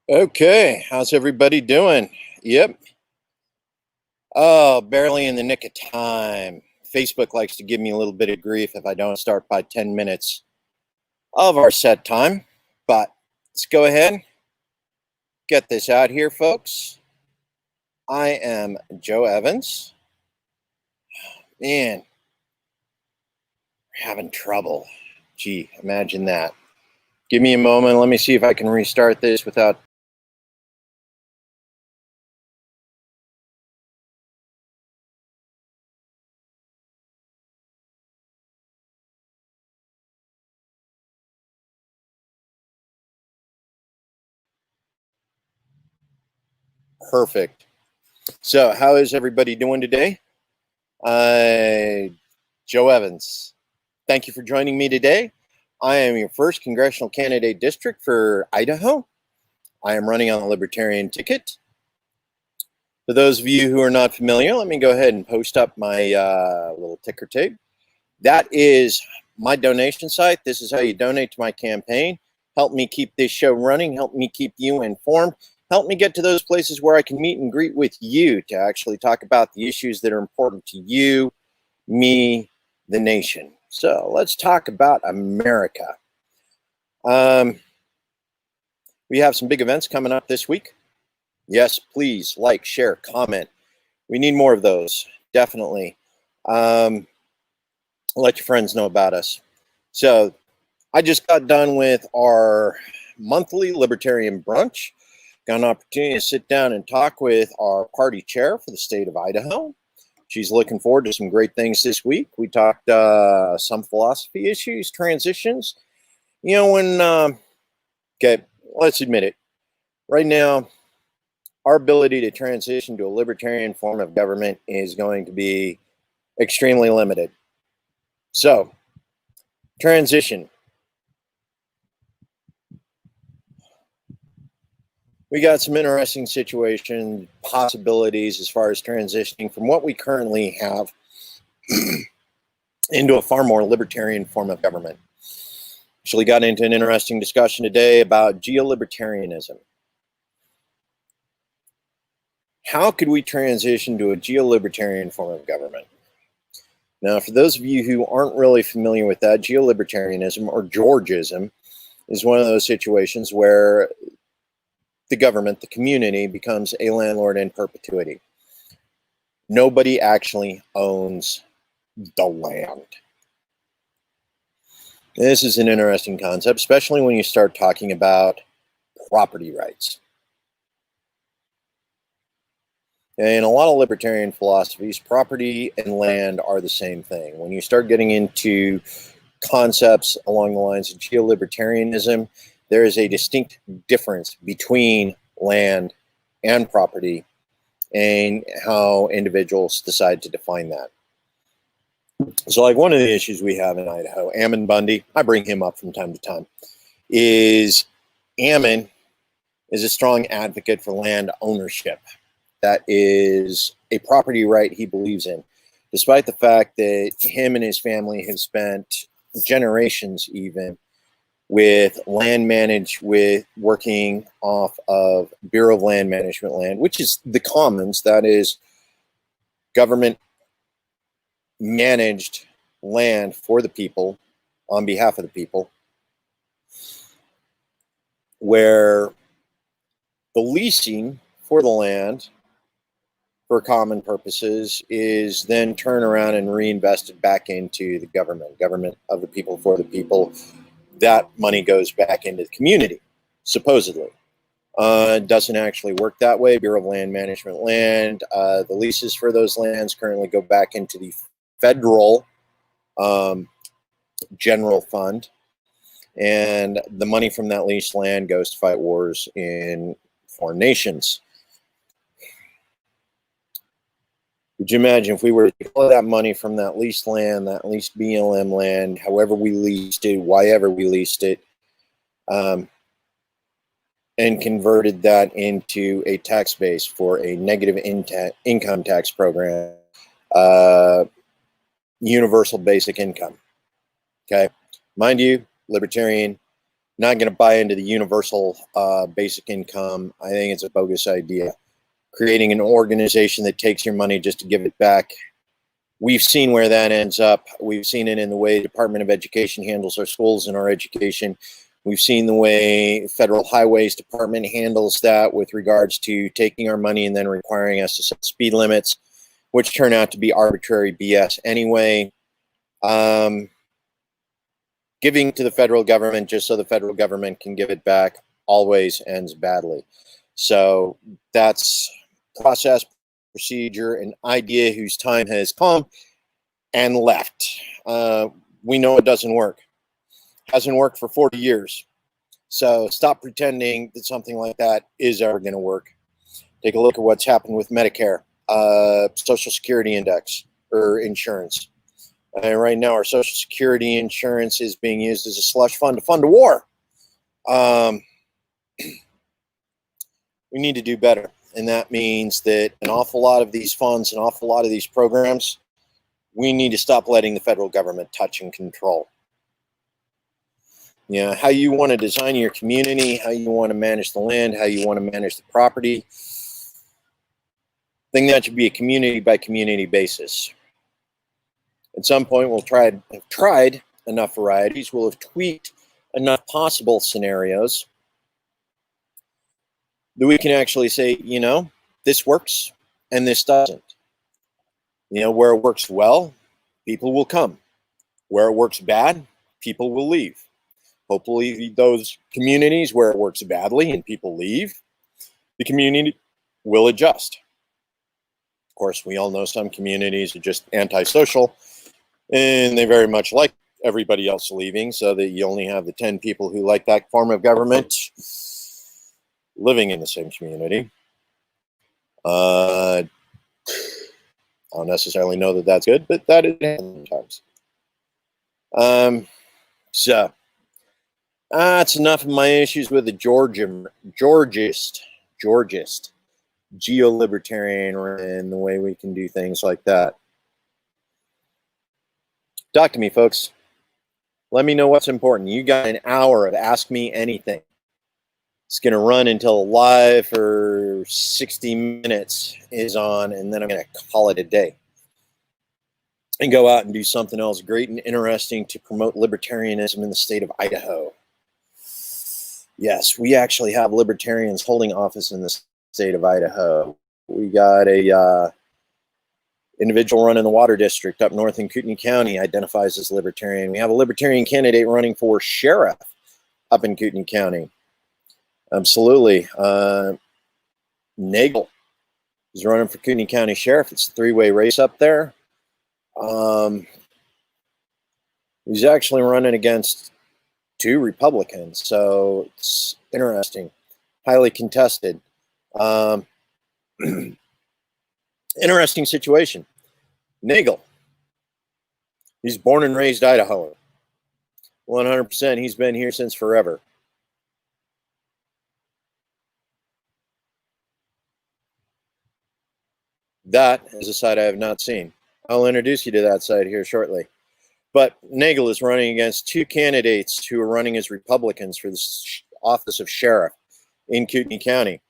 Okay, how's everybody doing? Yep. Oh, barely in the nick of time. Facebook likes to give me a little bit of grief if I don't start by 10 minutes of our set time. But let's go ahead, get this out here, folks. I am Joe Evans. Man, we're having trouble. Gee, imagine that. Give me a moment. Let me see if I can restart this without. Perfect. So, how is everybody doing today? Joe Evans. Thank you for joining me today. I am your first congressional candidate district for Idaho. I am running on the Libertarian ticket. For those of you who are not familiar, let me go ahead and post up my little ticker tape. That is my donation site. This is how you donate to my campaign. Help me keep this show running. Help me keep you informed. Help me get to those places where I can meet and greet with you to actually talk about the issues that are important to you, me, the nation. So let's talk about America. We have some big events coming up this week. Yes, please like, share, comment. We need more of those, definitely. Let your friends know about us. So I just got done with our monthly Libertarian brunch. Got an opportunity to sit down and talk with our party chair for the state of Idaho. She's looking forward to some great things this week. We talked some philosophy issues, transitions. You know, okay, let's admit it. Right now, our ability to transition to a libertarian form of government is going to be extremely limited. So, transition. We got some interesting situation possibilities as far as transitioning from what we currently have into a far more libertarian form of government. Actually got into an interesting discussion today about geolibertarianism. How could we transition to a geolibertarian form of government? Now, for those of you who aren't really familiar with that, geolibertarianism or Georgism is one of those situations where the government, the community, becomes a landlord in perpetuity. Nobody actually owns the land. This is an interesting concept, especially when you start talking about property rights. In a lot of libertarian philosophies, property and land are the same thing. When you start getting into concepts along the lines of geolibertarianism, there is a distinct difference between land and property and how individuals decide to define that. So, like, one of the issues we have in Idaho, Ammon Bundy, I bring him up from time to time, is Ammon is a strong advocate for land ownership. That is a property right he believes in, despite the fact that him and his family have spent generations even with land managed, with working off of Bureau of Land Management land, which is the commons. That is government managed land for the people on behalf of the people, where the leasing for the land for common purposes is then turned around and reinvested back into the government of the people for the people. That money goes back into the community, supposedly. It doesn't actually work that way. Bureau of Land Management land, the leases for those lands currently go back into the federal general fund, and the money from that leased land goes to fight wars in foreign nations. Would you imagine if we were to take all of that money from that leased land, that leased BLM land, however we leased it, whyever we leased it, and converted that into a tax base for a negative income tax program, universal basic income. Okay, mind you, libertarian, Not going to buy into the universal basic income. I think it's a bogus idea. Creating an organization that takes your money just to give it back. We've seen where that ends up. We've seen it in the way Department of Education handles our schools and our education. We've seen the way Federal Highways Department handles that with regards to taking our money and then requiring us to set speed limits, which turn out to be arbitrary BS anyway. Giving to the federal government just so the federal government can give it back always ends badly. So that's process, procedure, an idea whose time has come and left. We know it doesn't work. Hasn't worked for 40 years. So stop pretending that something like that is ever going to work. Take a look at what's happened with Medicare, Social Security index, or insurance. Right now, our Social Security insurance is being used as a slush fund to fund a war. We need to do better. And that means that an awful lot of these funds, an awful lot of these programs, we need to stop letting the federal government touch and control. You know, how you want to design your community, how you want to manage the land, how you want to manage the property. I think that should be a community by community basis. At some point, we'll have tried enough varieties. We'll have tweaked enough possible scenarios that we can actually say, you know, this works and this doesn't. You know, where it works well, people will come. Where it works bad, people will leave. Hopefully, those communities where it works badly and people leave, the community will adjust. Of course, we all know some communities are just antisocial, and they very much like everybody else leaving, so that you only have the 10 people who like that form of government living in the same community. I don't necessarily know that that's good, but that is sometimes. So that's enough of my issues with the Georgist geolibertarian and the way we can do things like that. Talk to me, folks. Let me know what's important. You got an hour of Ask Me Anything. It's going to run until live for 60 minutes is on, and then I'm going to call it a day and go out and do something else great and interesting to promote libertarianism in the state of Idaho. Yes, we actually have libertarians holding office in the state of Idaho. We got a individual running the water district up north in Kootenai County, identifies as libertarian. We have a libertarian candidate running for sheriff up in Kootenai County. Absolutely. Nagel is running for Kootenai County Sheriff. It's a three-way race up there. He's actually running against 2 Republicans, so it's interesting. Highly contested. Interesting situation. Nagel, he's born and raised Idahoan. 100%. He's been here since forever. That is a side I have not seen. I'll introduce you to that side here shortly. But Nagel is running against 2 candidates who are running as Republicans for the office of sheriff in Kootenai County.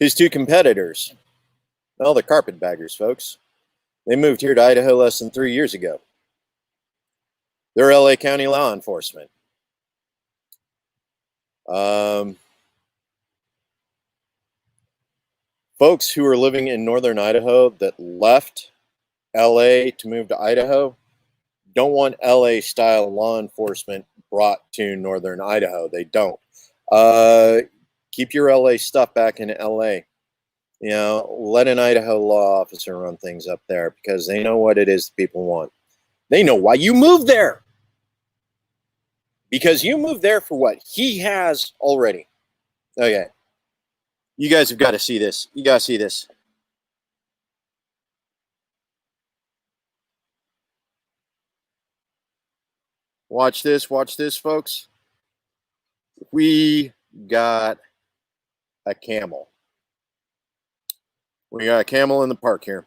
His 2 competitors, well, they're carpetbaggers, folks. They moved here to Idaho less than 3 years ago. They're LA County law enforcement. Folks who are living in northern Idaho that left LA to move to Idaho don't want LA style law enforcement brought to northern Idaho. They don't. Keep your LA stuff back in LA. You know, let an Idaho law officer run things up there because they know what it is people want. They know why you moved there. Because you moved there for what he has already. Okay. You guys have got to see this. You got to see this. Watch this, folks. We got a camel. We got a camel in the park here.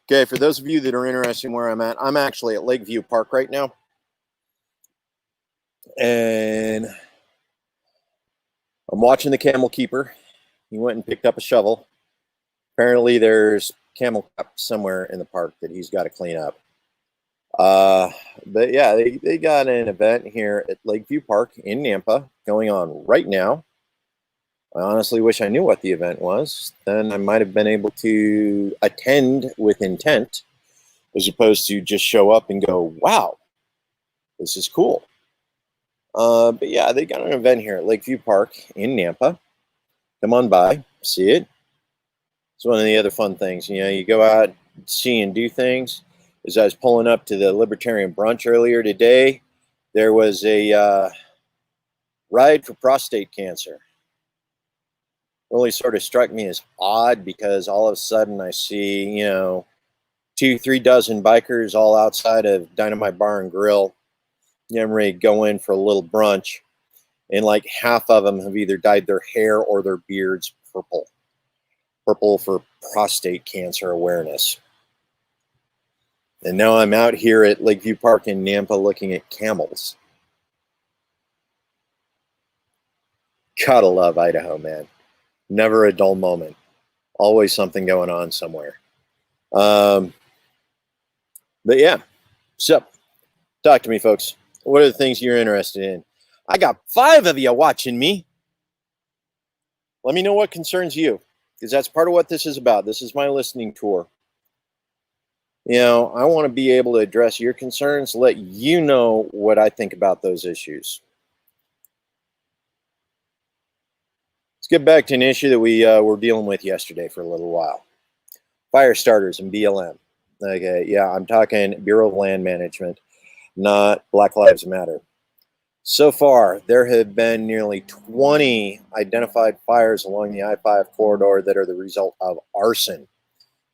Okay, for those of you that are interested in where I'm at, I'm actually at Lakeview Park right now. And I'm watching the camel keeper. He went and picked up a shovel. Apparently there's camel crap somewhere in the park that he's got to clean up. But yeah, they got an event here at Lakeview Park in Nampa going on right now. I honestly wish I knew what the event was. Then I might have been able to attend with intent as opposed to just show up and go, wow, this is cool. But yeah, they got an event here at Lakeview Park in Nampa. Come on by, see it. It's one of the other fun things. You know, you go out, see and do things. As I was pulling up to the Libertarian Brunch earlier today, there was a ride for prostate cancer. Really sort of struck me as odd because all of a sudden I see, you know, 2-3 dozen bikers all outside of Dynamite Bar and Grill. I'm ready to go in for a little brunch, and like half of them have either dyed their hair or their beards purple. Purple for prostate cancer awareness. And now I'm out here at Lakeview Park in Nampa looking at camels. Gotta love Idaho, man. Never a dull moment. Always something going on somewhere. But yeah, so talk to me, folks. What are the things you're interested in? I got 5 of you watching me. Let me know what concerns you, because that's part of what this is about. This is my listening tour. You know, I want to be able to address your concerns, let you know what I think about those issues. Let's get back to an issue that we were dealing with yesterday for a little while. Fire starters and BLM. Okay, yeah, I'm talking Bureau of Land Management, not Black Lives Matter. So far, there have been nearly 20 identified fires along the I-5 corridor that are the result of arson.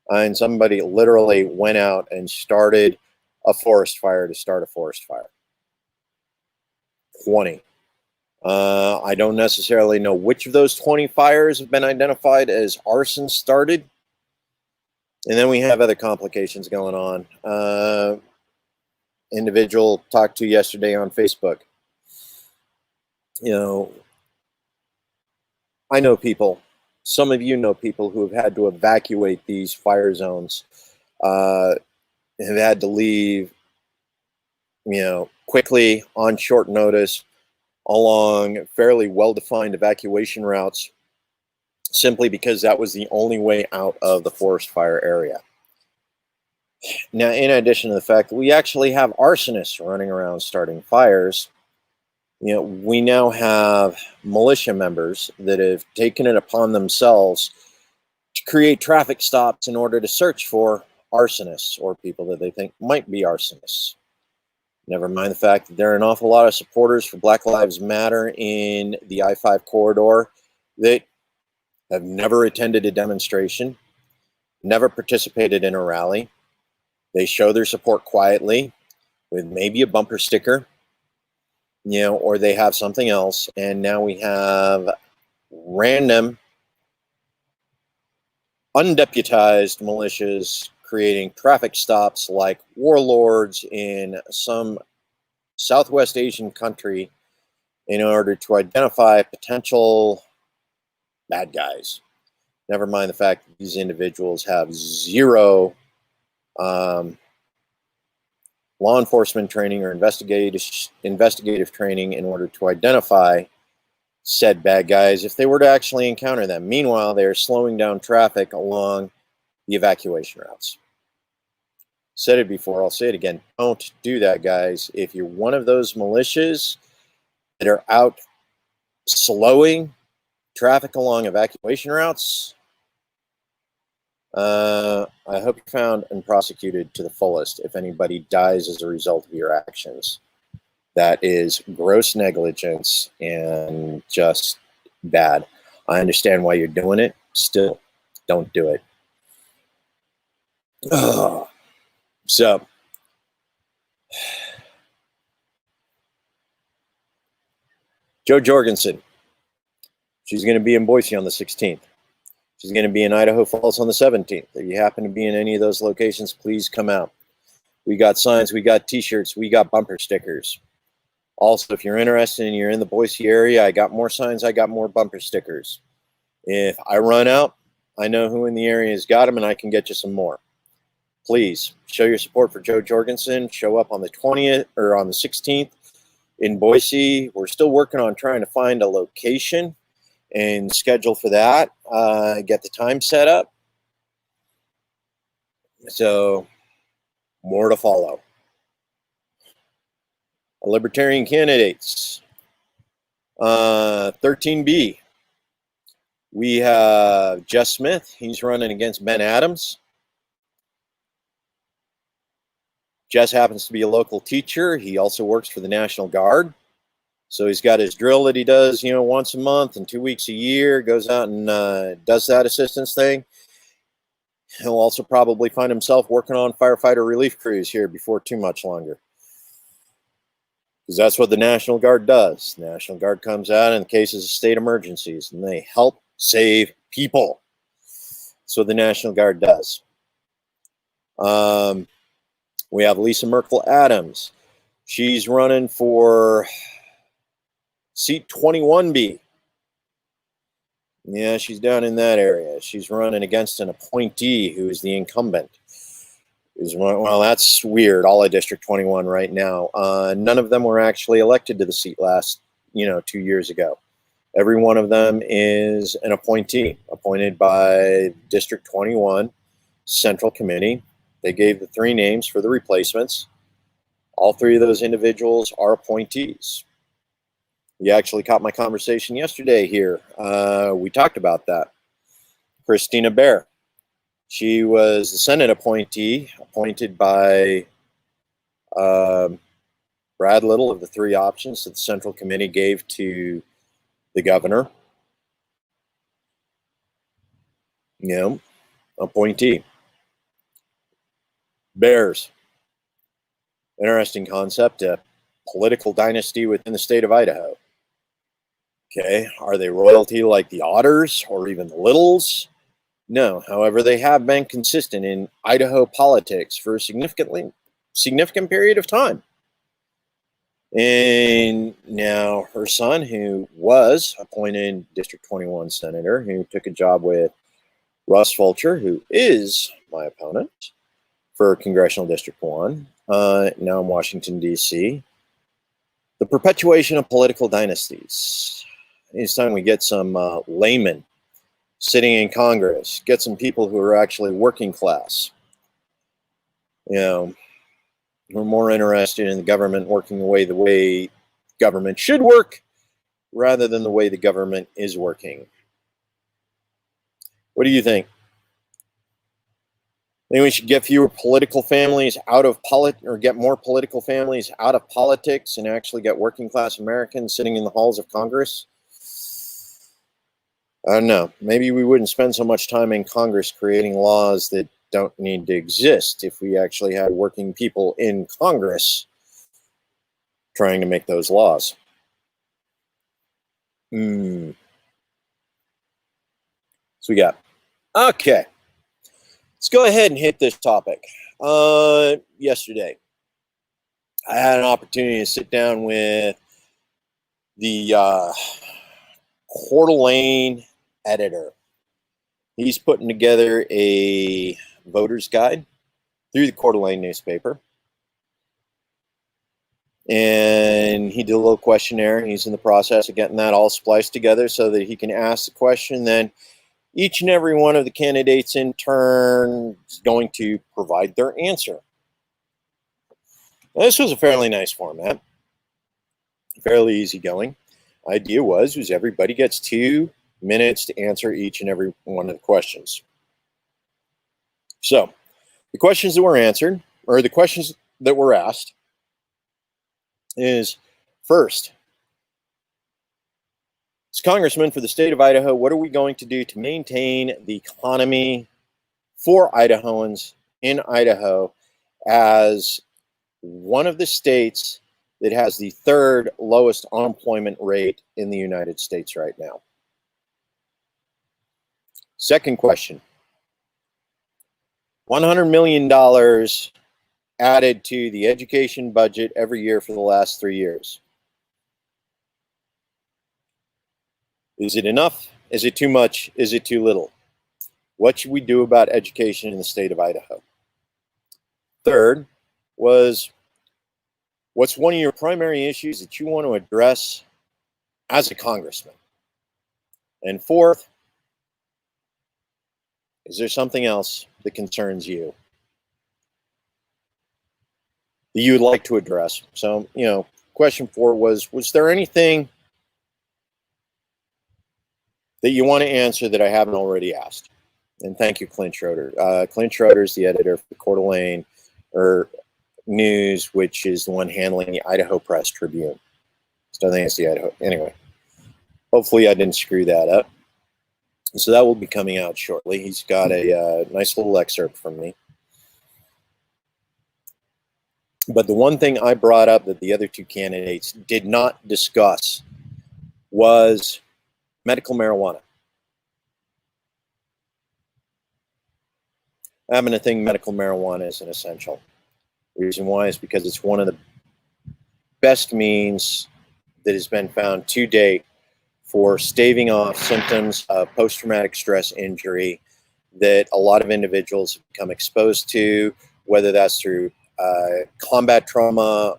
And somebody literally went out and started a forest fire to start a forest fire. 20. I don't necessarily know which of those 20 fires have been identified as arson started. And then we have other complications going on. Individual talked to yesterday on Facebook. You know, I know people, some of you know people who have had to evacuate these fire zones, have had to leave, you know, quickly on short notice along fairly well-defined evacuation routes, simply because that was the only way out of the forest fire area. Now, in addition to the fact that we actually have arsonists running around starting fires, you know, we now have militia members that have taken it upon themselves to create traffic stops in order to search for arsonists or people that they think might be arsonists. Never mind the fact that there are an awful lot of supporters for Black Lives Matter in the I-5 corridor that have never attended a demonstration, never participated in a rally. They show their support quietly with maybe a bumper sticker, you know, or they have something else. And now we have random undeputized militias creating traffic stops like warlords in some Southwest Asian country in order to identify potential bad guys. Never mind the fact that these individuals have zero law enforcement training or investigative training in order to identify said bad guys if they were to actually encounter them. Meanwhile, they are slowing down traffic along the evacuation routes. Said it before, I'll say it again. Don't do that, guys. If you're one of those militias that are out slowing traffic along evacuation routes, I hope you're found and prosecuted to the fullest if anybody dies as a result of your actions. That is gross negligence and just bad. I understand why you're doing it. Still, don't do it. Ugh. So, Jo Jorgensen. She's going to be in Boise on the 16th. She's going to be in Idaho Falls on the 17th. If you happen to be in any of those locations, please come out. We got signs, we got t-shirts, we got bumper stickers. Also, if you're interested and you're in the Boise area, I got more signs, I got more bumper stickers. If I run out, I know who in the area has got them, and I can get you some more. Please show your support for Jo Jorgensen. Show up on the 20th or on the 16th in Boise. We're still working on trying to find a location and schedule for that. Get the time set up. So, more to follow. Libertarian candidates. 13B. We have Jess Smith. He's running against Ben Adams. Jess happens to be a local teacher. He also works for the National Guard. So he's got his drill that he does, once a month and 2 weeks a year, goes out and does that assistance thing. He'll also probably find himself working on firefighter relief crews here before too much longer. Because that's what the National Guard does. The National Guard comes out in cases of state emergencies, and they help save people. That's what the National Guard does. We have Lisa Merkel Adams. She's running for seat 21B. Yeah, she's down in that area. She's running against an appointee who is the incumbent. Well, that's weird. All of District 21 right now. None of them were actually elected to the seat last, 2 years ago. Every one of them is an appointee, appointed by District 21 Central Committee. They gave the 3 names for the replacements. All 3 of those individuals are appointees. You actually caught my conversation yesterday here. We talked about that. Christina Bear. She was the Senate appointee, appointed by Brad Little of the 3 options that the Central Committee gave to the governor. Appointee. Bears. Interesting concept, a political dynasty within the state of Idaho. Okay, are they royalty like the Otters or even the Littles? No, however, they have been consistent in Idaho politics for a significant period of time. And now her son, who was appointed District 21 senator, who took a job with Russ Fulcher, who is my opponent for Congressional District 1, now in Washington, D.C. The perpetuation of political dynasties. It's time we get some laymen sitting in Congress, get some people who are actually working class. We're more interested in the government working the way government should work rather than the way the government is working. What do you think? Think we should get fewer political families out of or get more political families out of politics and actually get working class Americans sitting in the halls of Congress? I don't know. Maybe we wouldn't spend so much time in Congress creating laws that don't need to exist if we actually had working people in Congress trying to make those laws. So we got, okay. Let's go ahead and hit this topic. Yesterday, I had an opportunity to sit down with the Coeur d'Alene editor. He's putting together a voter's guide through the Coeur d'Alene newspaper. And he did a little questionnaire, and he's in the process of getting that all spliced together so that he can ask the question. Then each and every one of the candidates in turn is going to provide their answer. Now, this was a fairly nice format, fairly easygoing. Idea was everybody gets 2 minutes to answer each and every one of the questions. So the questions that were answered, or the questions that were asked, is first, as Congressman for the state of Idaho, what are we going to do to maintain the economy for Idahoans in Idaho as one of the states that has the 3rd lowest unemployment rate in the United States right now? Second question, $100 million added to the education budget every year for the last 3 years. Is it enough? Is it too much? Is it too little? What should we do about education in the state of Idaho? Third was, what's one of your primary issues that you want to address as a congressman? And fourth, is there something else that concerns you that you would like to address? So, question 4 was there anything that you want to answer that I haven't already asked? And thank you, Clint Schroeder. Clint Schroeder is the editor for Coeur d'Alene News, which is the one handling the Idaho Press Tribune. So I think it's the Idaho. Anyway, hopefully I didn't screw that up. So that will be coming out shortly. He's got a nice little excerpt from me. But the one thing I brought up that the other two candidates did not discuss was medical marijuana. I happen to think medical marijuana is an essential. The reason why is because it's one of the best means that has been found to date for staving off symptoms of post-traumatic stress injury that a lot of individuals have become exposed to, whether that's through combat trauma,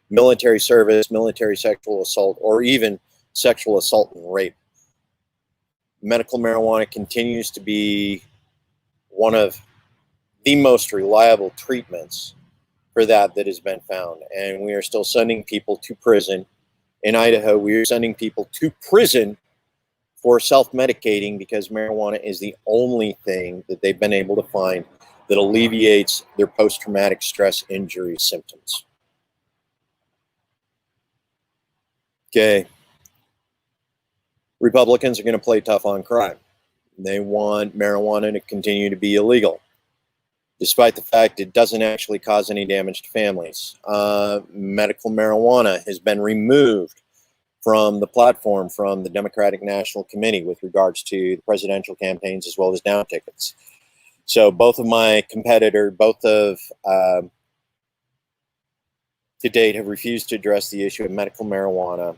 military service, military sexual assault, or even sexual assault and rape. Medical marijuana continues to be one of the most reliable treatments for that has been found. And we are still sending people to prison. In Idaho, we are sending people to prison for self-medicating because marijuana is the only thing that they've been able to find that alleviates their post-traumatic stress injury symptoms. Okay. Republicans are going to play tough on crime. They want marijuana to continue to be illegal, despite the fact it doesn't actually cause any damage to families. Medical marijuana has been removed from the platform from the Democratic National Committee with regards to the presidential campaigns as well as down tickets. So both of my competitors, to date, have refused to address the issue of medical marijuana,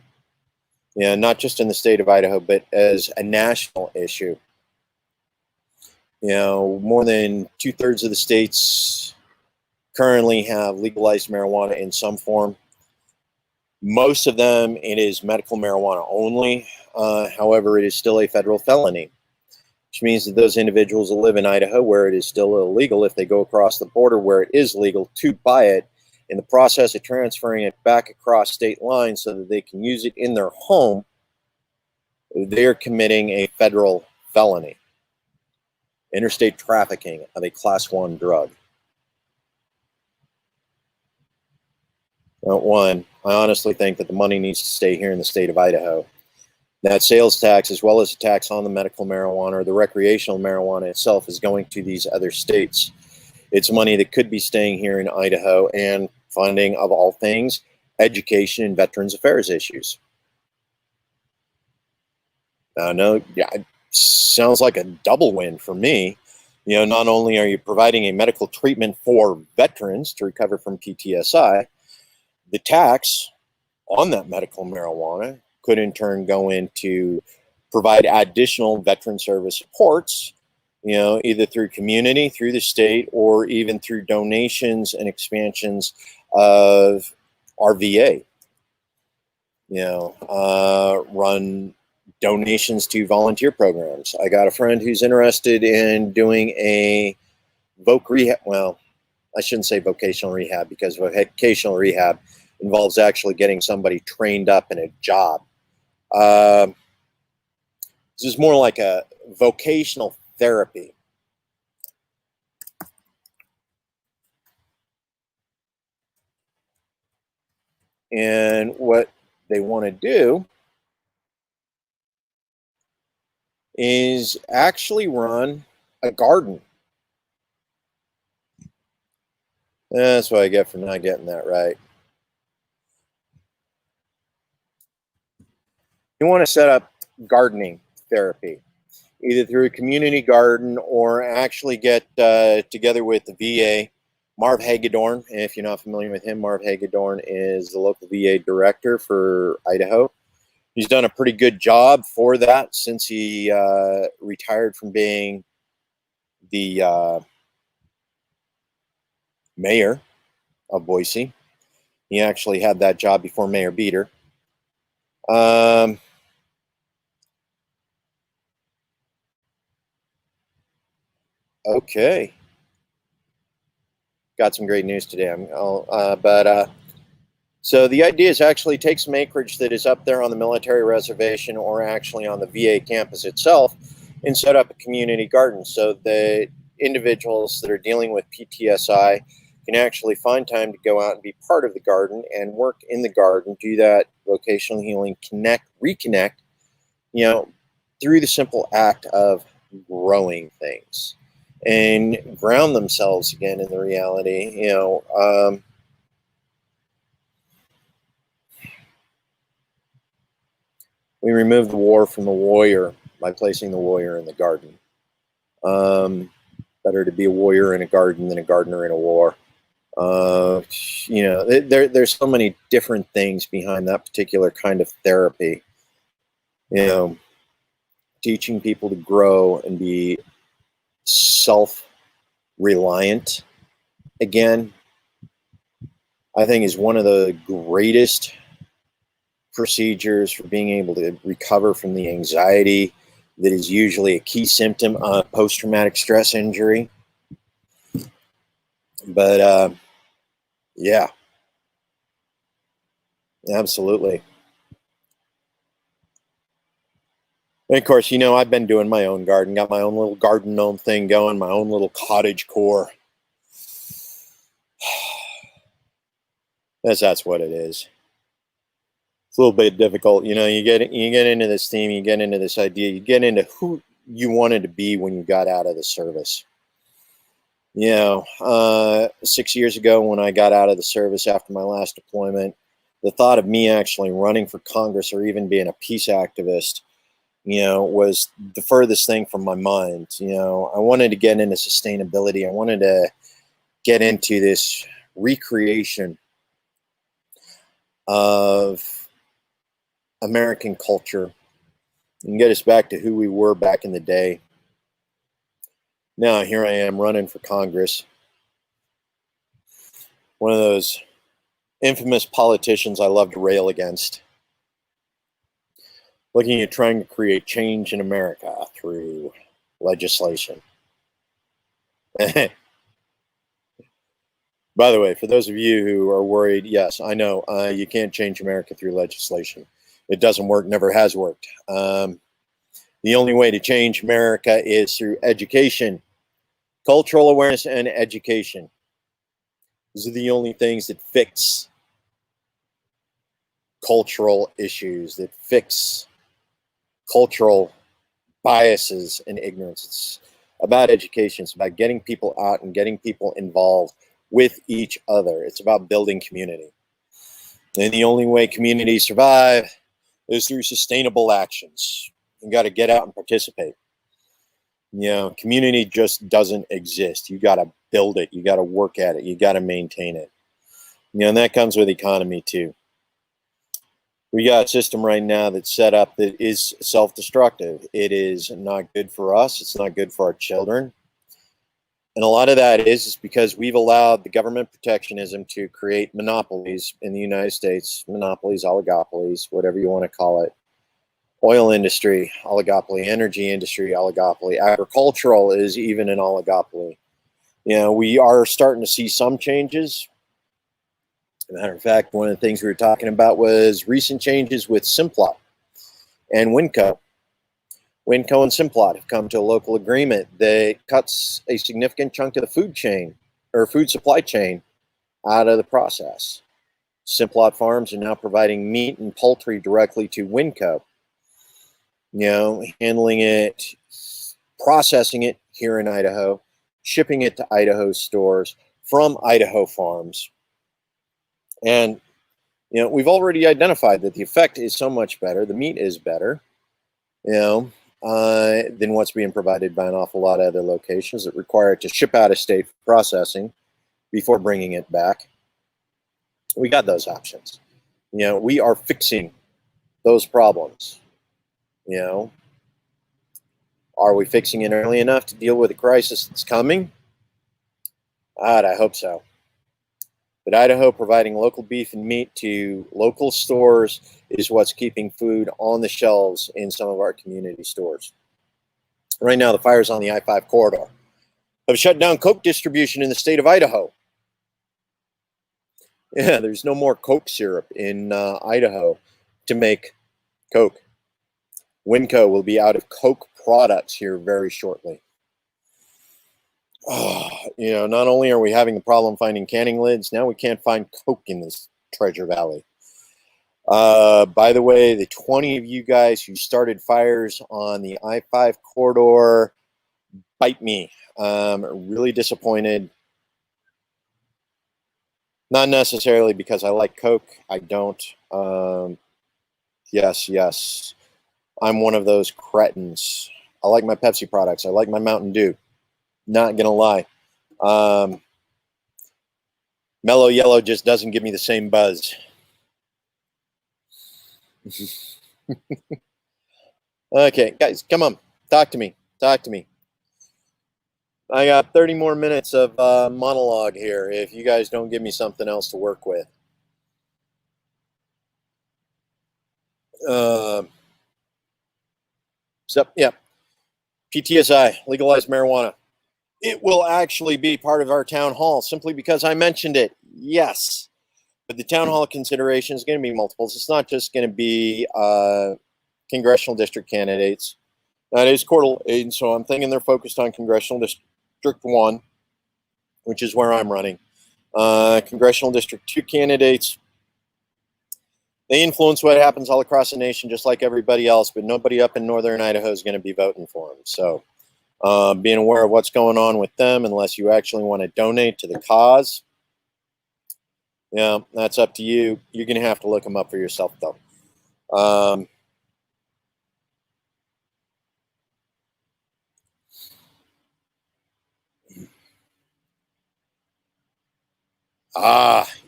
not just in the state of Idaho, but as a national issue. More than 2/3 of the states currently have legalized marijuana in some form. Most of them, it is medical marijuana only. However, it is still a federal felony, which means that those individuals that live in Idaho where it is still illegal, if they go across the border where it is legal to buy it, in the process of transferring it back across state lines so that they can use it in their home, they're committing a federal felony. Interstate trafficking of a Class 1 drug. One, I honestly think that the money needs to stay here in the state of Idaho. That sales tax, as well as a tax on the medical marijuana or the recreational marijuana itself, is going to these other states. It's money that could be staying here in Idaho and funding, of all things, education and veterans affairs issues. It sounds like a double win for me. Not only are you providing a medical treatment for veterans to recover from PTSI, the tax on that medical marijuana could in turn go into provide additional veteran service supports, either through community, through the state, or even through donations and expansions of our VA. Run donations to volunteer programs. I got a friend who's interested in doing a voc rehab. Well, I shouldn't say vocational rehab, because vocational rehab involves actually getting somebody trained up in a job. This is more like a vocational therapy. And what they want to do is actually run a garden. That's what I get for not getting that right. You want to set up gardening therapy, either through a community garden or actually get together with the VA. Marv Hagedorn, if you're not familiar with him, Marv Hagedorn is the local VA director for Idaho. He's done a pretty good job for that since he retired from being the mayor of Boise. He actually had that job before Mayor Beater. Okay. Got some great news today. So the idea is actually take some acreage that is up there on the military reservation or actually on the VA campus itself and set up a community garden so that individuals that are dealing with PTSI can actually find time to go out and be part of the garden and work in the garden, do that vocational healing, reconnect, through the simple act of growing things and ground themselves again in the reality, we remove the war from the warrior by placing the warrior in the garden. Better to be a warrior in a garden than a gardener in a war. There's so many different things behind that particular kind of therapy. Teaching people to grow and be self-reliant again, I think is one of the greatest procedures for being able to recover from the anxiety that is usually a key symptom of post-traumatic stress injury. But yeah, absolutely. And of course, I've been doing my own garden, got my own little garden gnome thing going, my own little cottage core. That's what it is. It's a little bit difficult, you get into this theme, you get into this idea, you get into who you wanted to be when you got out of the service. 6 years ago when I got out of the service after my last deployment, the thought of me actually running for Congress or even being a peace activist, was the furthest thing from my mind. I wanted to get into sustainability. I wanted to get into this recreation of American culture and get us back to who we were back in the day. Now here I am running for Congress. One of those infamous politicians I love to rail against. Looking at trying to create change in America through legislation. By the way, for those of you who are worried, yes, I know you can't change America through legislation. It doesn't work, never has worked. The only way to change America is through education, cultural awareness, and education. These are the only things that fix cultural issues, that fix cultural biases and ignorance. It's about education. It's about getting people out and getting people involved with each other. It's about building community. And the only way communities survive is through sustainable actions. You got to get out and participate. Community just doesn't exist. You got to build it. You got to work at it. You got to maintain it. And that comes with economy too. We got a system right now that's set up that is self-destructive. It is not good for us. It's not good for our children. And a lot of that is because we've allowed the government protectionism to create monopolies in the United States, monopolies, oligopolies, whatever you want to call it. Oil industry, oligopoly, energy industry, oligopoly, agricultural is even an oligopoly. We are starting to see some changes. As a matter of fact, one of the things we were talking about was recent changes with Simplot and Winco. Winco and Simplot have come to a local agreement that cuts a significant chunk of the food chain or food supply chain out of the process. Simplot Farms are now providing meat and poultry directly to Winco. Handling it, processing it here in Idaho, shipping it to Idaho stores from Idaho farms. And, we've already identified that the effect is so much better. The meat is better, than what's being provided by an awful lot of other locations that require it to ship out of state for processing before bringing it back. We got those options. We are fixing those problems. You know, are we fixing it early enough to deal with the crisis that's coming? God, I hope so. But Idaho providing local beef and meat to local stores is what's keeping food on the shelves in some of our community stores. Right now, the fires on the I-5 corridor have shut down Coke distribution in the state of Idaho. Yeah, there's no more Coke syrup in Idaho to make Coke. Winco will be out of Coke products here very shortly. Not only are we having the problem finding canning lids, now we can't find Coke in this Treasure Valley. By the way, the 20 of you guys who started fires on the I-5 corridor, bite me. Really disappointed. Not necessarily because I like Coke. I don't. Yes. I'm one of those cretins. I like my Pepsi products. I like my Mountain Dew. Not gonna lie. Mellow Yellow just doesn't give me the same buzz. Okay, guys, come on. Talk to me. I got 30 more minutes of monologue here if you guys don't give me something else to work with. PTSI, legalized marijuana. It will actually be part of our town hall simply because I mentioned it. Yes. But the town hall consideration is going to be multiples. It's not just going to be congressional district candidates. That is Coeur d'Alene, so I'm thinking they're focused on congressional district 1, which is where I'm running. Congressional district 2 candidates, they influence what happens all across the nation just like everybody else, but nobody up in northern Idaho is going to be voting for them. So being aware of what's going on with them, unless you actually want to donate to the cause, yeah, that's up to you. You're going to have to look them up for yourself, though.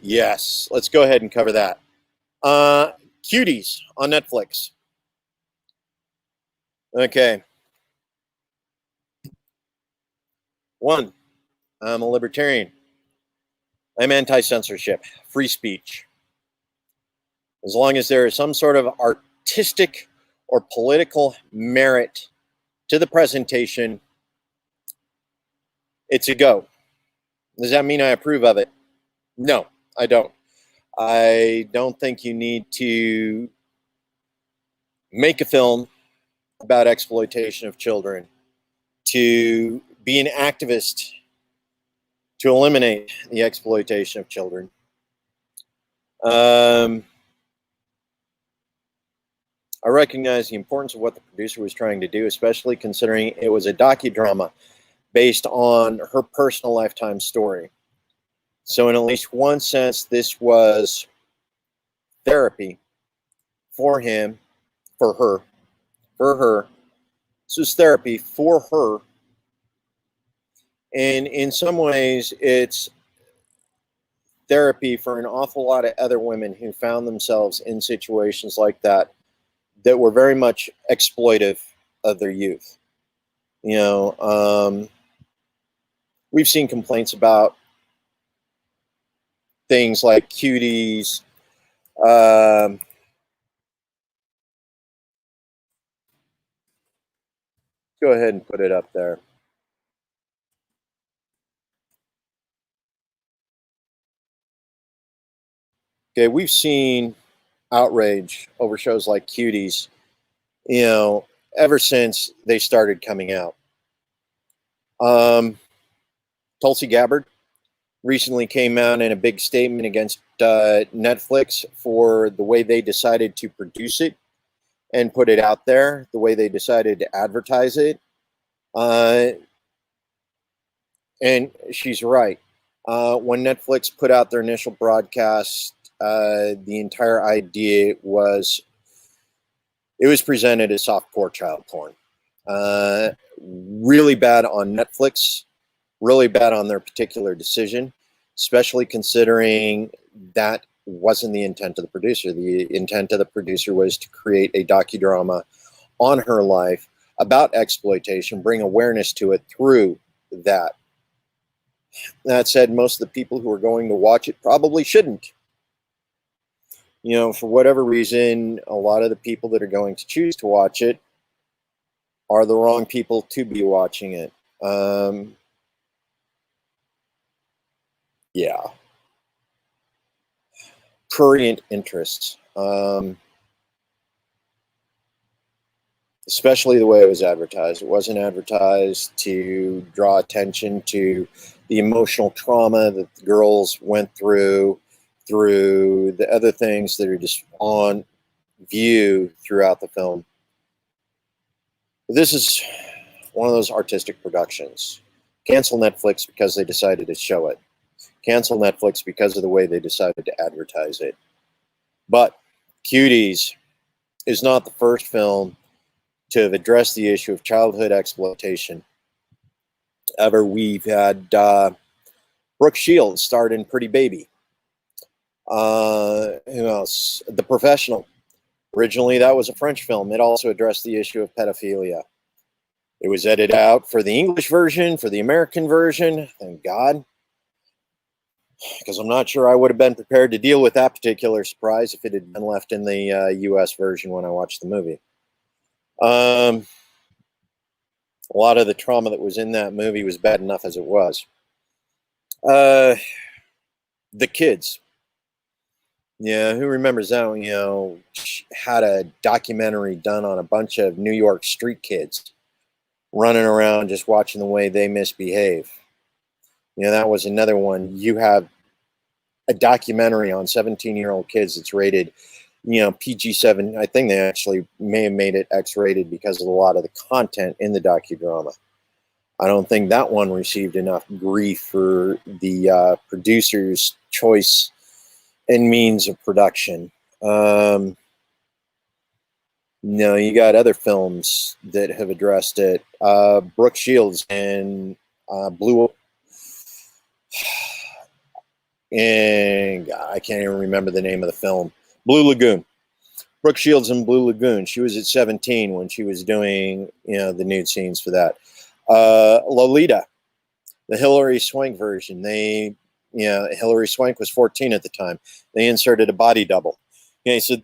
Yes. Let's go ahead and cover that. Cuties on Netflix. Okay. 1, I'm a libertarian. I'm anti-censorship, free speech. As long as there is some sort of artistic or political merit to the presentation, it's a go. Does that mean I approve of it? No, I don't. I don't think you need to make a film about exploitation of children to be an activist to eliminate the exploitation of children. I recognize the importance of what the producer was trying to do, especially considering it was a docudrama based on her personal lifetime story. So in at least one sense, this was therapy for him, for her. This was therapy for her. And in some ways, it's therapy for an awful lot of other women who found themselves in situations like that were very much exploitive of their youth. We've seen complaints about things like cuties. Go ahead and put it up there. Okay, we've seen outrage over shows like Cuties, ever since they started coming out. Tulsi Gabbard recently came out in a big statement against Netflix for the way they decided to produce it and put it out there, the way they decided to advertise it. And she's right. When Netflix put out their initial broadcast, the entire idea was it was presented as softcore child porn. Really bad on Netflix, really bad on their particular decision, especially considering that wasn't the intent of the producer. The intent of the producer was to create a docudrama on her life about exploitation, bring awareness to it through that. That said, most of the people who are going to watch it probably shouldn't. You know, for whatever reason, a lot of the people that are going to choose to watch it are the wrong people to be watching it. Yeah. Prurient interests. Especially the way it was advertised. It wasn't advertised to draw attention to the emotional trauma that the girls went through the other things that are just on view throughout the film. This is one of those artistic productions. Cancel Netflix because they decided to show it. Cancel Netflix because of the way they decided to advertise it. But Cuties is not the first film to have addressed the issue of childhood exploitation. Ever, we've had Brooke Shields starred in Pretty Baby. Who else? The Professional. Originally, that was a French film. It also addressed the issue of pedophilia. It was edited out for the English version, for the American version. Thank God. Because I'm not sure I would have been prepared to deal with that particular surprise if it had been left in the US version when I watched the movie. A lot of the trauma that was in that movie was bad enough as it was. The Kids. Yeah, who remembers that? You know, had a documentary done on a bunch of New York street kids running around just watching the way they misbehave. You know, that was another one. You have a documentary on 17-year-old kids that's rated, you know, PG-7. I think they actually may have made it X-rated because of a lot of the content in the docudrama. I don't think that one received enough grief for the producer's choice and means of production. No, you got other films that have addressed it. Brooke Shields and Blue... And I can't even remember the name of the film. Blue Lagoon. Brooke Shields in Blue Lagoon. She was at 17 when she was doing, you know, the nude scenes for that. Lolita, the Hilary Swank version. Hilary Swank was 14 at the time. They inserted a body double. Okay, so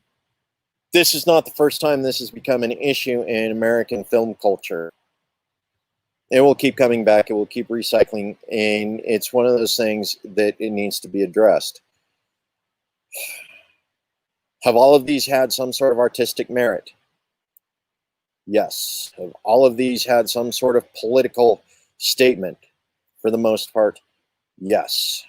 this is not the first time this has become an issue in American film culture. It will keep coming back. It will keep recycling. And it's one of those things that it needs to be addressed. Have all of these had some sort of artistic merit? Yes. Have all of these had some sort of political statement? For the most part, yes.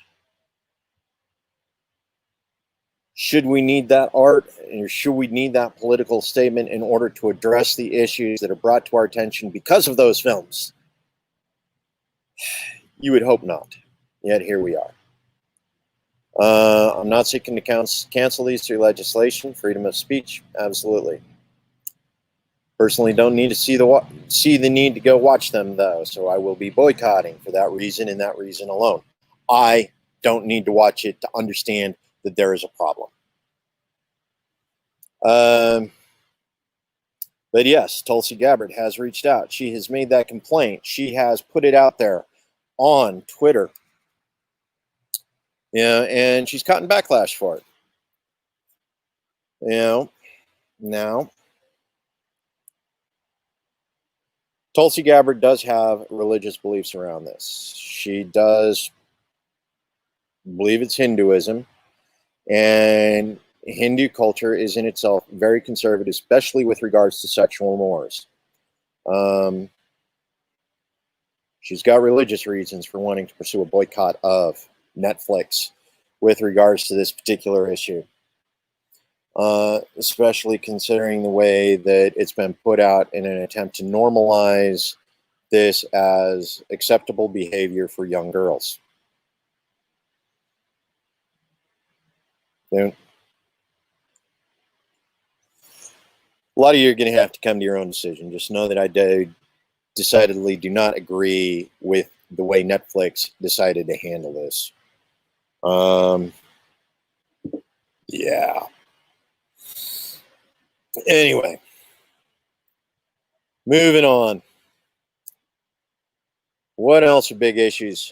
Should we need that art, or should we need that political statement in order to address the issues that are brought to our attention because of those films? You would hope not. Yet here we are. I'm not seeking to cancel these through legislation. Freedom of speech, absolutely. Personally, don't need to see the need to go watch them though, so I will be boycotting for that reason and that reason alone. I don't need to watch it to understand that there is a problem. But yes, Tulsi Gabbard has reached out. She has made that complaint. She has put it out there on Twitter. Yeah, and she's gotten backlash for it. You know, now Tulsi Gabbard does have religious beliefs around this. She does believe it's Hinduism, and Hindu culture is in itself very conservative, especially with regards to sexual mores. She's got religious reasons for wanting to pursue a boycott of Netflix with regards to this particular issue. Especially considering the way that it's been put out in an attempt to normalize this as acceptable behavior for young girls. A lot of you are going to have to come to your own decision. Just know that I decidedly do not agree with the way Netflix decided to handle this. Yeah. Anyway, moving on. What else are big issues?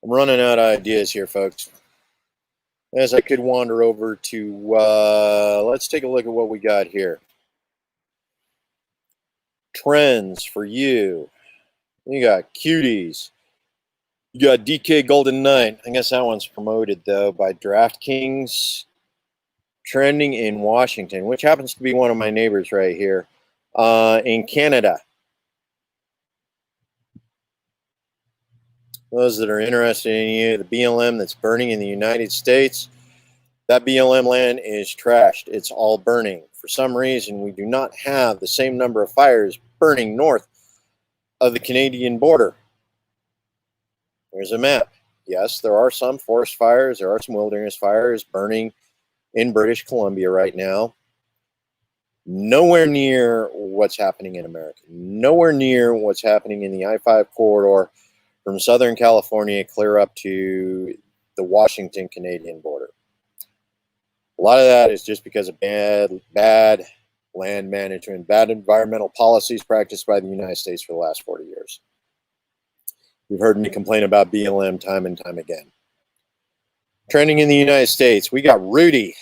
I'm running out of ideas here, folks. As I could wander over to, let's take a look at what we got here. Trends for you. You got cuties. You got DK Golden Knight. I guess that one's promoted, though, by DraftKings. Trending in Washington, which happens to be one of my neighbors right here in Canada. Those that are interested in you, the BLM that's burning in the United States, that BLM land is trashed. It's all burning. For some reason, we do not have the same number of fires burning north of the Canadian border. There's a map. Yes, there are some forest fires. There are some wilderness fires burning in British Columbia right now. Nowhere near what's happening in America. Nowhere near what's happening in the I-5 corridor from Southern California clear up to the Washington Canadian border. A lot of that is just because of bad land management, bad environmental policies practiced by the United States for the last 40 years. You've heard me complain about BLM time and time again. Trending in the United States, we got Rudy.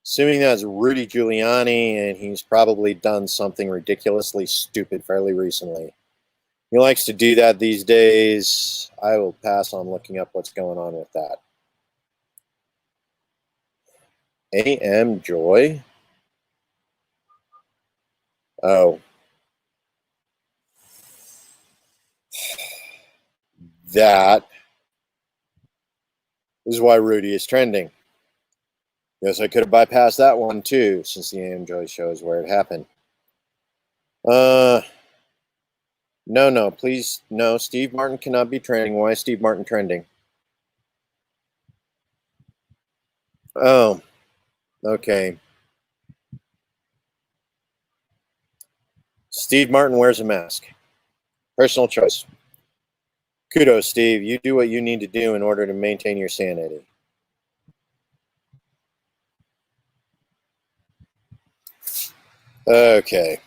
Assuming that's Rudy Giuliani, and he's probably done something ridiculously stupid fairly recently. He likes to do that these days. I will pass on looking up what's going on with that. AM Joy? Oh. That is why Rudy is trending. Yes, I could have bypassed that one too, since the AM Joy show is where it happened. No, please, no. Steve Martin cannot be trending. Why is Steve Martin trending? Oh, okay. Steve Martin wears a mask. Personal choice. Kudos, Steve. You do what you need to do in order to maintain your sanity. Okay.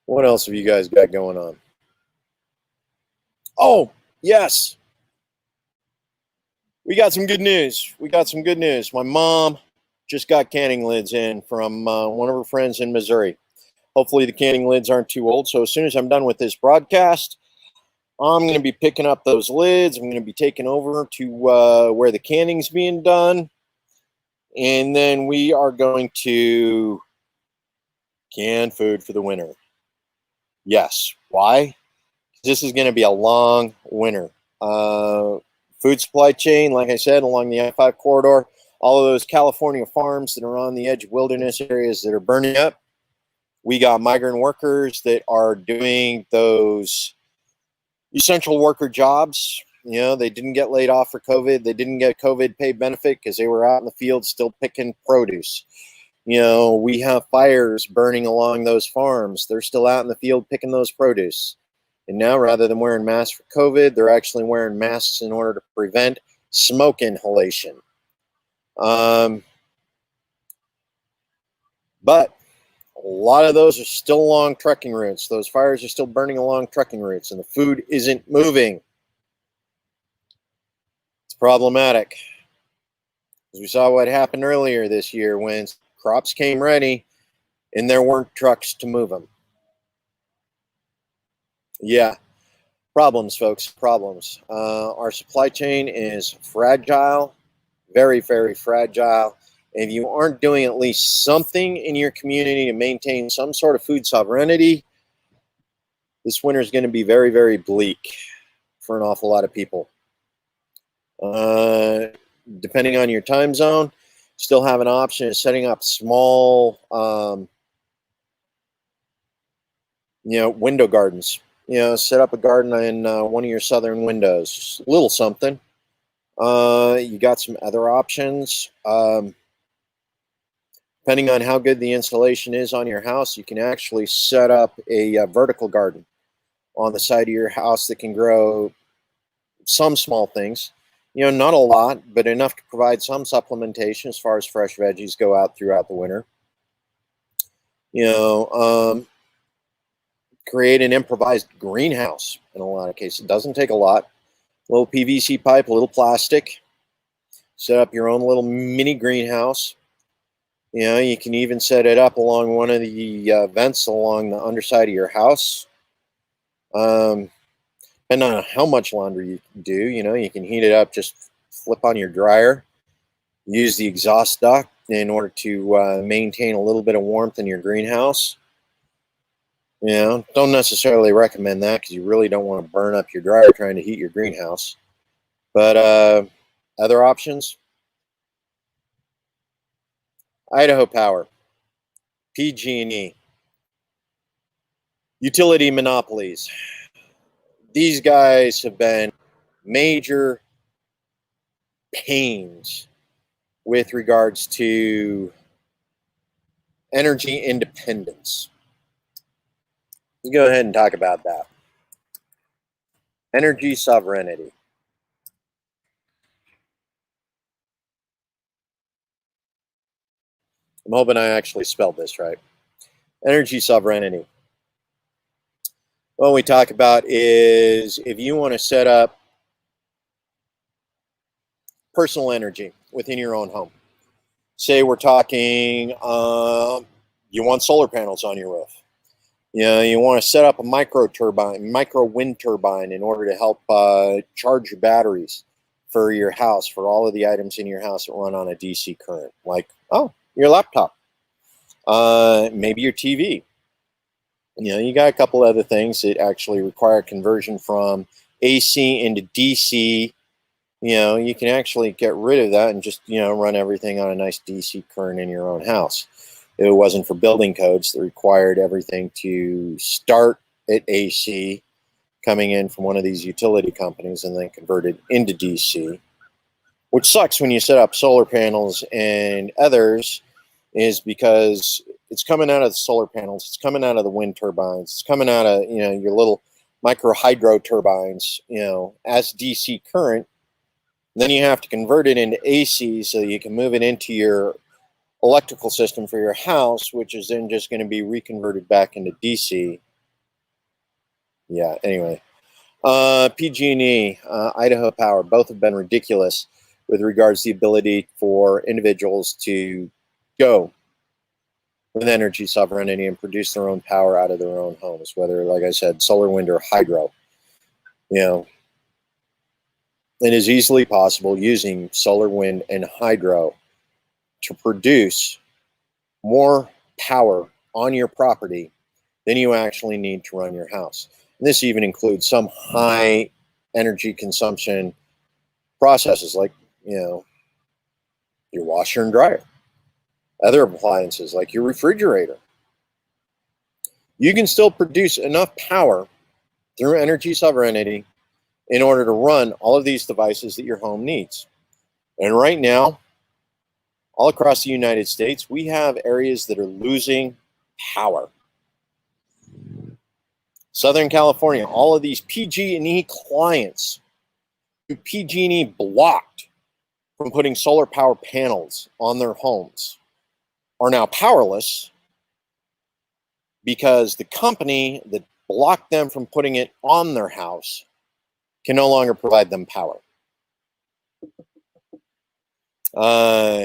What else have you guys got going on? Oh, yes. We got some good news. My mom just got canning lids in from one of her friends in Missouri. Hopefully the canning lids aren't too old. So as soon as I'm done with this broadcast, I'm going to be picking up those lids. I'm going to be taking over to where the canning's being done. And then we are going to can food for the winter. Yes. Why? This is going to be a long winter. Food supply chain, like I said, along the I-5 corridor, all of those California farms that are on the edge of wilderness areas that are burning up. We got migrant workers that are doing those essential worker jobs. You know, they didn't get laid off for COVID. They didn't get COVID paid benefit because they were out in the field still picking produce. You know, we have fires burning along those farms. They're still out in the field picking those produce. And now, rather than wearing masks for COVID, they're actually wearing masks in order to prevent smoke inhalation. But a lot of those are still along trucking routes. Those fires are still burning along trucking routes, and the food isn't moving. It's problematic. As we saw what happened earlier this year when crops came ready and there weren't trucks to move them. Yeah, problems, folks, problems. Our supply chain is fragile, very, very fragile. If you aren't doing at least something in your community to maintain some sort of food sovereignty, this winter is going to be very, very bleak for an awful lot of people. Depending on your time zone, still have an option of setting up small, window gardens. Set up a garden in one of your southern windows. Just a little something. You got some other options. Depending on how good the insulation is on your house, you can actually set up a vertical garden on the side of your house that can grow some small things. Not a lot, but enough to provide some supplementation as far as fresh veggies go out throughout the winter. You know, um, Create an improvised greenhouse in a lot of cases. It doesn't take a lot. A little PVC pipe, a little plastic. Set up your own little mini greenhouse. You can even set it up along one of the vents along the underside of your house. Depending on how much laundry you can do, you can heat it up, just flip on your dryer, use the exhaust duct in order to maintain a little bit of warmth in your greenhouse. Don't necessarily recommend that because you really don't want to burn up your dryer trying to heat your greenhouse. But other options, Idaho Power, PG&E, utility monopolies. These guys have been major pains with regards to energy independence. Let's go ahead and talk about that. Energy sovereignty. I'm hoping I actually spelled this right. Energy sovereignty. What we talk about is if you want to set up personal energy within your own home. Say we're talking, you want solar panels on your roof. You want to set up a micro wind turbine in order to help charge your batteries for your house, for all of the items in your house that run on a DC current, like, your laptop, maybe your TV. You got a couple other things that actually require conversion from AC into DC. You can actually get rid of that and just, run everything on a nice DC current in your own house. If it wasn't for building codes that required everything to start at AC, coming in from one of these utility companies and then converted into DC, which sucks when you set up solar panels and others, is because it's coming out of the solar panels, it's coming out of the wind turbines, it's coming out of, your little micro hydro turbines, as DC current. Then you have to convert it into AC so you can move it into your electrical system for your house, which is then just going to be reconverted back into DC. Yeah, anyway. PG&E, Idaho Power, both have been ridiculous with regards to the ability for individuals to go with energy sovereignty and produce their own power out of their own homes, whether, like I said, solar, wind, or hydro. It is easily possible using solar, wind, and hydro to produce more power on your property than you actually need to run your house. And this even includes some high energy consumption processes like, your washer and dryer, other appliances like your refrigerator. You can still produce enough power through energy sovereignty in order to run all of these devices that your home needs. And right now, all across the United States, we have areas that are losing power. Southern California, all of these PG&E clients who PG&E blocked from putting solar power panels on their homes are now powerless because the company that blocked them from putting it on their house can no longer provide them power.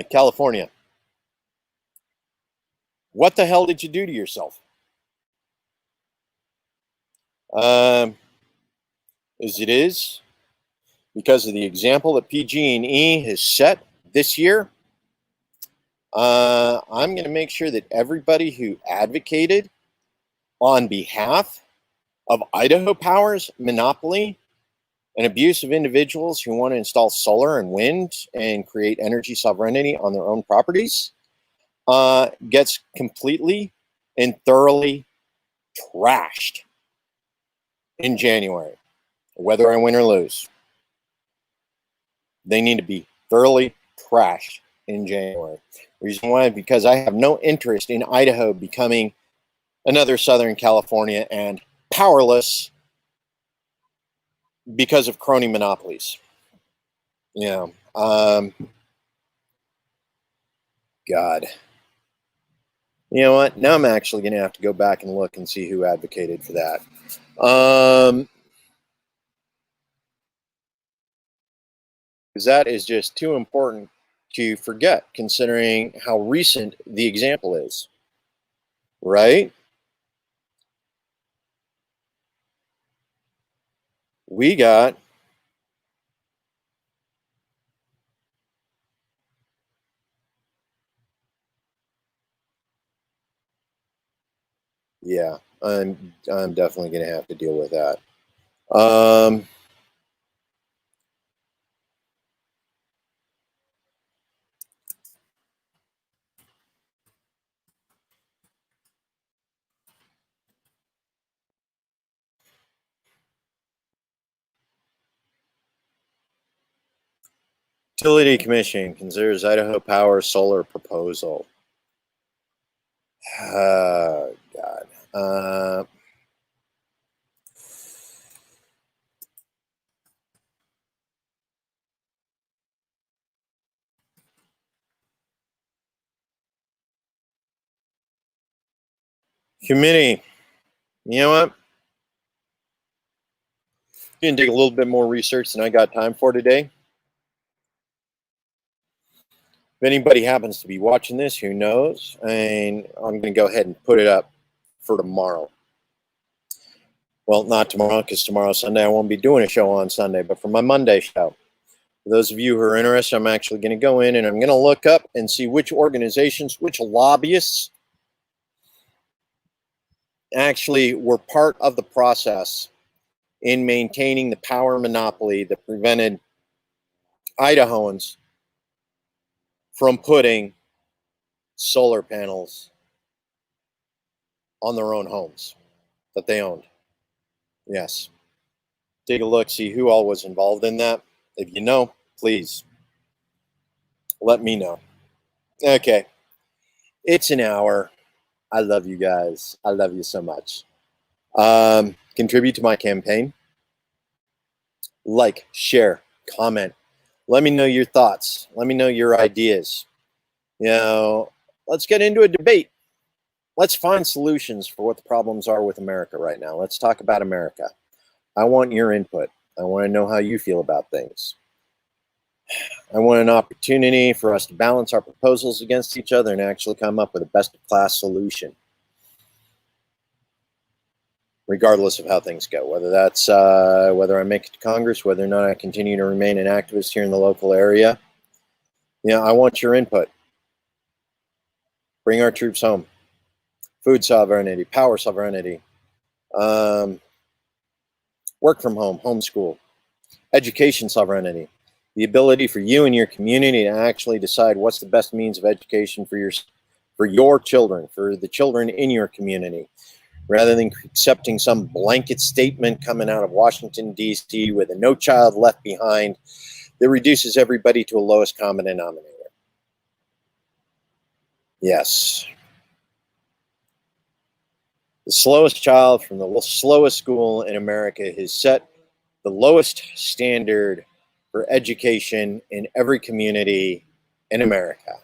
California. What the hell did you do to yourself? As it is, because of the example that PG&E has set this year, I'm going to make sure that everybody who advocated on behalf of Idaho Power's monopoly and abuse of individuals who want to install solar and wind and create energy sovereignty on their own properties gets completely and thoroughly trashed in January, whether I win or lose. They need to be thoroughly trashed in January. The reason why is because I have no interest in Idaho becoming another Southern California and powerless because of crony monopolies. Yeah. God. You know what? Now I'm actually going to have to go back and look and see who advocated for that. Because that is just too important to forget, considering how recent the example is. Right? We got yeah, I'm definitely going to have to deal with that. Utility Commission considers Idaho Power solar proposal. Oh, God. Committee, you know what? You can take a little bit more research than I got time for today. If anybody happens to be watching this, who knows? And I'm going to go ahead and put it up for tomorrow. Well, not tomorrow, because tomorrow's Sunday. I won't be doing a show on Sunday, but for my Monday show. For those of you who are interested, I'm actually going to go in and I'm going to look up and see which organizations, which lobbyists actually were part of the process in maintaining the power monopoly that prevented Idahoans from putting solar panels on their own homes that they owned. Yes. Take a look, see who all was involved in that. If you know, please let me know. Okay. It's an hour. I love you guys. I love you so much. Contribute to my campaign. Like, share, comment. Let me know your thoughts. Let me know your ideas. You know, let's get into a debate. Let's find solutions for what the problems are with America right now. Let's talk about America. I want your input. I want to know how you feel about things. I want an opportunity for us to balance our proposals against each other and actually come up with a best of class solution, regardless of how things go. Whether that's whether I make it to Congress, whether or not I continue to remain an activist here in the local area. You know, I want your input. Bring our troops home. Food sovereignty, power sovereignty, work from home, homeschool, education sovereignty, the ability for you and your community to actually decide what's the best means of education for your children, for the children in your community, rather than accepting some blanket statement coming out of Washington, D.C. with a No Child Left Behind that reduces everybody to a lowest common denominator. Yes. The slowest child from the slowest school in America has set the lowest standard for education in every community in America.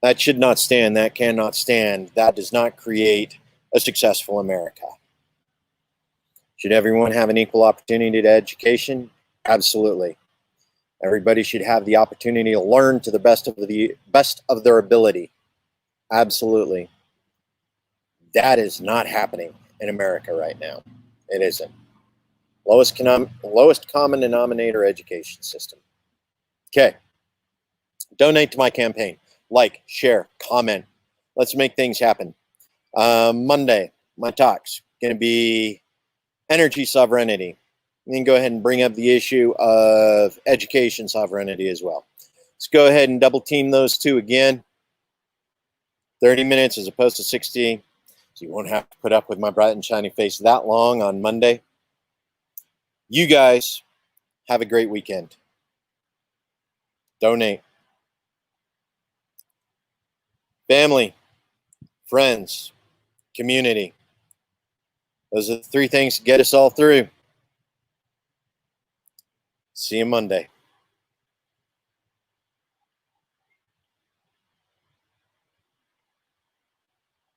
That should not stand. That cannot stand. That does not create a successful America. Should everyone have an equal opportunity to education? Absolutely. Everybody should have the opportunity to learn to the best of their ability. Absolutely. That is not happening in America right now. It isn't. Lowest common denominator education system. Okay. Donate to my campaign. Like, share, comment. Let's make things happen. Monday, my talk's going to be energy sovereignty. And then go ahead and bring up the issue of education sovereignty as well. Let's go ahead and double team those two again. 30 minutes as opposed to 60. So you won't have to put up with my bright and shiny face that long on Monday. You guys Have a great weekend. Donate. Family, friends, community. Those are the three things to get us all through. See you Monday.